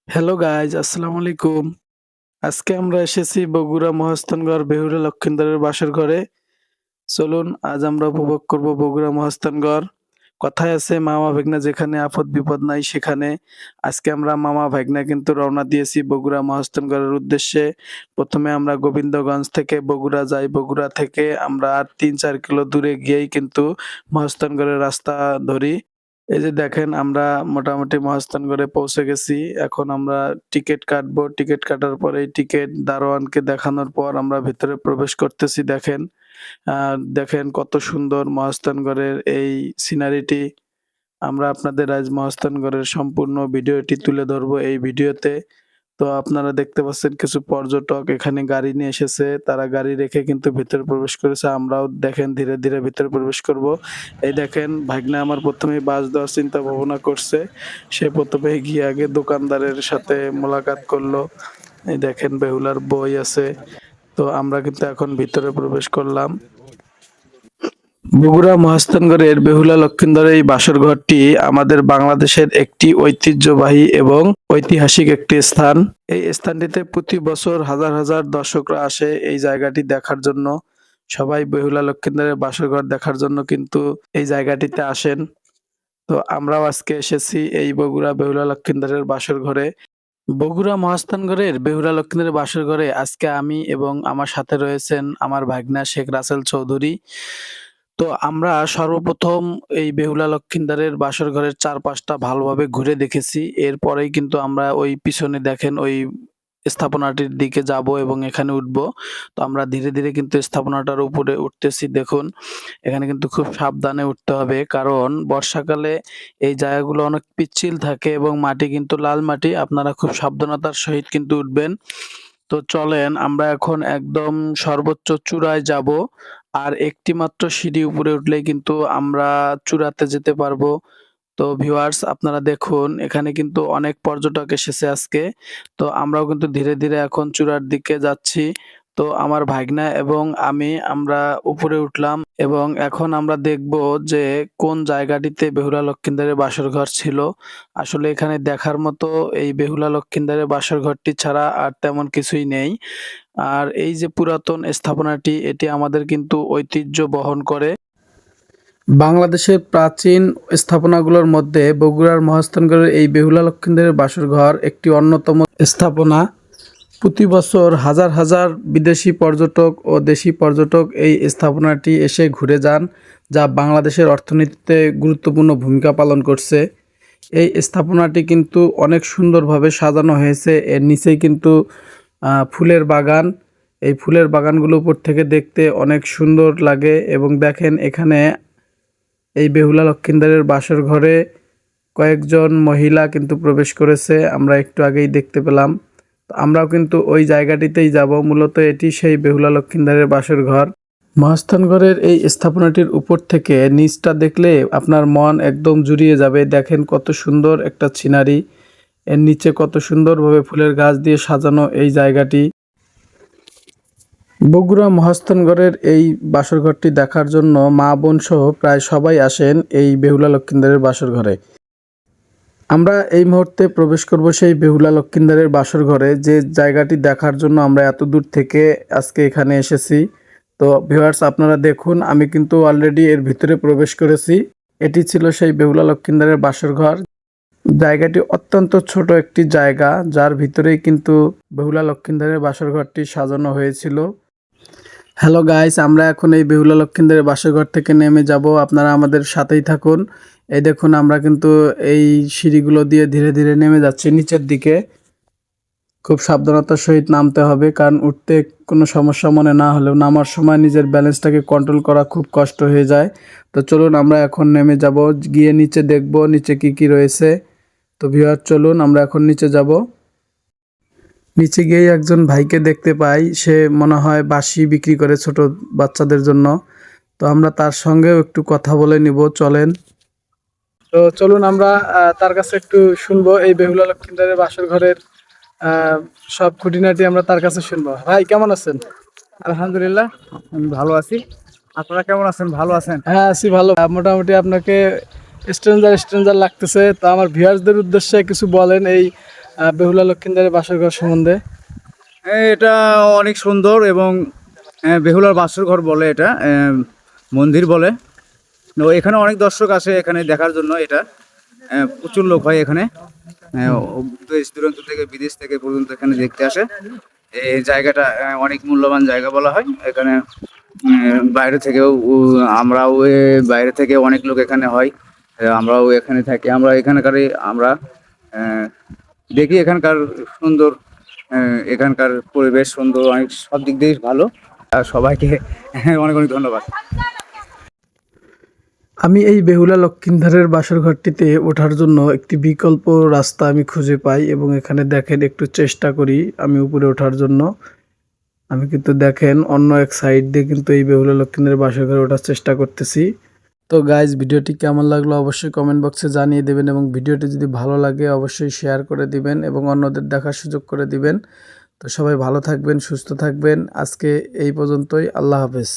Hello guys, আসসালামু আলাইকুম। আজকে আমরা এসেছি বগুড়া মহাস্থানগড় বেহুলা লক্ষিন্দরের বাসর ঘরে। চলুন আজ আমরা উপভোগ করব বগুড়া মহাস্থানগড়। কথায় আছে মামা ভাগ্না যেখানে আপদ বিপদ নাই সেখানে। আজকে আমরা মামা ভাগ্না কিন্তু রওনা দিয়েছি বগুড়া মহাস্থানগড়ের উদ্দেশ্যে। প্রথমে আমরা গোবিন্দগঞ্জ থেকে বগুড়া যাই। বগুড়া থেকে আমরা আর ৩-৪ কিলো দূরে গিয়েই কিন্তু মহাস্থানগড়ের রাস্তা ধরি। এই যে দেখেন আমরা মোটামুটি মহাস্থানগড়ে পৌঁছে গেছি। এখন আমরা টিকেট কাটবো। টিকেট কাটার পরে এই টিকেট দারোয়ানকে দেখানোর পর আমরা ভেতরে প্রবেশ করতেছি দেখেন। আ দেখেন কত সুন্দর মহাস্থানগড়ের এই সিনারিটি। আমরা আপনাদের আজ মহাস্থানগড়ের সম্পূর্ণ ভিডিওটি তুলে ধরবো এই ভিডিওতে। তো আপনারা দেখতে পাচ্ছেন কিছু পর্যটক এখানে গাড়ি নিয়ে এসেছে। তারা গাড়ি রেখে কিন্তু ভিতরে প্রবেশ করেছে। আমরাও দেখেন ধীরে, ধীরে ভিতরে প্রবেশ করব। এই দেখেন ভাগ্না আমার ১ম এই বাস দেওয়ার চিন্তা ভাবনা করছে। সে ১ম এই গিয়ে আগে দোকানদারের সাথে মোলাকাত করলো। এই দেখেন বেহুলার বই আছে। তো আমরা কিন্তু এখন ভিতরে প্রবেশ করলাম। বগুড়া মহাস্থানগড়ের বেহুলা লক্ষিন্দরের এই বাসর ঘরটি আমাদের বাংলাদেশের একটি ঐতিহ্যবাহী এবং ঐতিহাসিক একটি স্থান। এই স্থানটিতে প্রতি বছর হাজার হাজার দর্শকরা আসে এই জায়গাটি দেখার জন্য। সবাই বেহুলা লক্ষিন্দরের বাসর ঘর দেখার জন্য কিন্তু এই জায়গাটিতে আসেন। তো আমরাও আজকে এসেছি এই বগুড়া বেহুলা লক্ষিন্দরের বাসর ঘরে। বগুড়া মহাস্থানগড়ের বেহুলা লক্ষিন্দরের বাসর ঘরে আজকে আমি এবং আমার সাথে রয়েছেন আমার ভাগ্না শেখ রাসেল চৌধুরী। তো আমরা সর্বপ্রথম এই বেহুলা লক্ষিন্দরের বাসর ঘরের চারপাশটা ভালোভাবে ঘুরে দেখেছি। এরপরেই কিন্তু আমরা ওই পিছনে দেখেন ওই স্থাপনাটির দিকে যাবো এবং এখানে উঠবো। তো আমরা ধীরে, ধীরে কিন্তু স্থাপনাটার উপরে উঠতেছি দেখুন। এখানে কিন্তু খুব সাবধানে উঠতে হবে। কারণ বর্ষাকালে এই জায়গাগুলো অনেক পিচ্ছিল থাকে এবং মাটি কিন্তু লাল মাটি। আপনারা খুব সাবধানতার সহিত কিন্তু উঠবেন। তো চলেন আমরা এখন একদম সর্বোচ্চ চূড়ায় যাবো। আর একটি মাত্র সিঁড়ি উপরে উঠলেই কিন্তু আমরা চূড়াতে যেতে পারবো। তো ভিউয়ার্স আপনারা দেখুন এখানে কিন্তু অনেক পর্যটক এসেছে আজকে। তো আমরাও কিন্তু ধীরে, ধীরে এখন চূড়ার দিকে যাচ্ছি। তো আমার ভাগ্না এবং আমরা উপরে উঠলাম এবং এখন আমরা দেখব যে কোন জায়গাটিতে বেহুলা লক্ষিন্দরের বাসর ঘর ছিল। আসলে এখানে দেখার মতো এই বেহুলা লক্ষিন্দরের বাসর ঘরটি ছাড়া আর তেমন কিছুই নেই। আর এই যে পুরাতন স্থাপনাটি এটি আমাদের কিন্তু ঐতিহ্য বহন করে। বাংলাদেশের প্রাচীন স্থাপনাগুলোর মধ্যে বগুড়ার মহাস্থানগড়ের এই বেহুলা লক্ষিন্দরের বাসর ঘর একটি অন্যতম স্থাপনা। প্রতি বছর হাজার হাজার বিদেশি পর্যটক ও দেশি পর্যটক এই স্থাপনাটি এসে ঘুরে যান, যা বাংলাদেশের অর্থনীতিতে গুরুত্বপূর্ণ ভূমিকা পালন করছে। এই স্থাপনাটি কিন্তু অনেক সুন্দরভাবে সাজানো হয়েছে। এর নিচেই কিন্তু ফুলের বাগান। এই ফুলের বাগানগুলো উপর থেকে দেখতে অনেক সুন্দর লাগে এবং দেখেন এখানে এই বেহুলা লক্ষিন্দরের বাসর ঘরে কয়েকজন মহিলা কিন্তু প্রবেশ করেছে। আমরা একটু আগেই দেখতে পেলাম। তো আমরাও কিন্তু ওই জায়গাটিতেই যাব। মূলত এটি সেই বেহুলা লক্ষিন্দরের বাসর ঘর। মহাস্থানগড়ের এই স্থাপনাটির উপর থেকে নিচটা দেখলে আপনার মন একদম জুড়িয়ে যাবে। দেখেন কত সুন্দর একটা সিনারি। এর নিচে কত সুন্দরভাবে ফুলের গাছ দিয়ে সাজানো এই জায়গাটি। বগুড়া মহাস্থানগড়ের এই বাসরঘরটি দেখার জন্য মা বোন সহ প্রায় সবাই আসেন এই বেহুলা লক্ষিন্দরের বাসর ঘরে। আমরা এই মুহূর্তে প্রবেশ করব সেই বেহুলা লক্ষিন্দরের বাসর ঘরে, যে জায়গাটি দেখার জন্য আমরা এত দূর থেকে আজকে এখানে এসেছি। তো ভিউয়ার্স আপনারা দেখুন আমি কিন্তু অলরেডি এর ভিতরে প্রবেশ করেছি। এটি ছিল সেই বেহুলা লক্ষিন্দরের বাসর ঘর। জায়গাটি অত্যন্ত ছোট একটি জায়গা, যার ভিতরেই কিন্তু বেহুলা লক্ষিন্দরের বাসর ঘরটি সাজানো হয়েছিল। হ্যালো গাইস, আমরা এখন এই বেহুলা লক্ষিন্দরের বাসরঘর থেকে নেমে যাব। আপনারা আমাদের সাথেই থাকুন। এই দেখুন আমরা কিন্তু এই সিঁড়িগুলো দিয়ে ধীরে ধীরে নেমে যাচ্ছি নিচের দিকে। খুব সাবধানতার সহিত নামতে হবে, কারণ উঠতে কোনো সমস্যা মনে না হলেও নামার সময় নিজের ব্যালেন্সটাকে কন্ট্রোল করা খুব কষ্ট হয়ে যায়। তো চলুন আমরা এখন নেমে যাব, গিয়ে নিচে দেখব নিচে কি কি রয়েছে। তো ভিউয়ার চলুন আমরা এখন নিচে যাব। নিচে গিয়েই একজন ভাইকে দেখতে পাই, সে মনে হয় বাঁশি বিক্রি করে ছোট বাচ্চাদের জন্য। তো আমরা তার সঙ্গেও একটু কথা বলে নিব, চলেন। তো চলুন আমরা তার কাছে একটু শুনবো এই বেহুলা লক্ষিন্দরের বাসর ঘরের সব খুঁটিনাটি আমরা তার কাছে শুনবো। ভাই কেমন আছেন? আলহামদুলিল্লাহ, আমি ভালো আছি। আপনারা কেমন আছেন? ভালো আছেন? হ্যাঁ আছি ভালো। মোটামুটি আপনাকে স্ট্রেঞ্জার স্ট্রেঞ্জার লাগতেছে। তো আমার ভিউয়ার্সদের উদ্দেশ্যে কিছু বলেন, এই বেহুলা লক্ষিন্দারের বাসর ঘর সম্বন্ধে? এটা অনেক সুন্দর এবং বেহুলার বাসর ঘর বলে, এটা মন্দির বলে। তো এখানে অনেক দর্শক আসে এখানে দেখার জন্য। এটা প্রচুর লোক হয় এখানে, দেশ দূরান্ত থেকে বিদেশ থেকে পর্যন্ত এখানে দেখতে আসে। এই জায়গাটা অনেক মূল্যবান জায়গা বলা হয় এখানে। বাইরে থেকেও আমরাও বাইরে থেকে অনেক লোক এখানে হয়। আমরাও এখানে থাকি, আমরা এখানকারই আমরা দেখি এখানকার সুন্দর, এখানকার পরিবেশ সুন্দর, অনেক সব দিক দিয়ে ভালো। আর সবাইকে অনেক অনেক ধন্যবাদ। আমি এই বেহুলা লক্ষিন্দারের বাসর ঘরটিতে ওঠার জন্য একটি বিকল্প রাস্তা আমি খুঁজে পাই এবং এখানে দেখেন একটু চেষ্টা করি আমি উপরে ওঠার জন্য। আমি কিন্তু দেখেন অন্য এক সাইড দিয়ে কিন্তু এই বেহুলা লক্ষিন্দারের বাসর ঘরে ওঠার চেষ্টা করতেছি। তো গাইজ, ভিডিওটি কেমন লাগলো অবশ্যই কমেন্ট বক্সে জানিয়ে দেবেন এবং ভিডিওটি যদি ভালো লাগে অবশ্যই শেয়ার করে দিবেন এবং অন্যদের দেখার সুযোগ করে দিবেন। তো সবাই ভালো থাকবেন, সুস্থ থাকবেন। আজকে এই পর্যন্তই। আল্লাহ হাফেজ।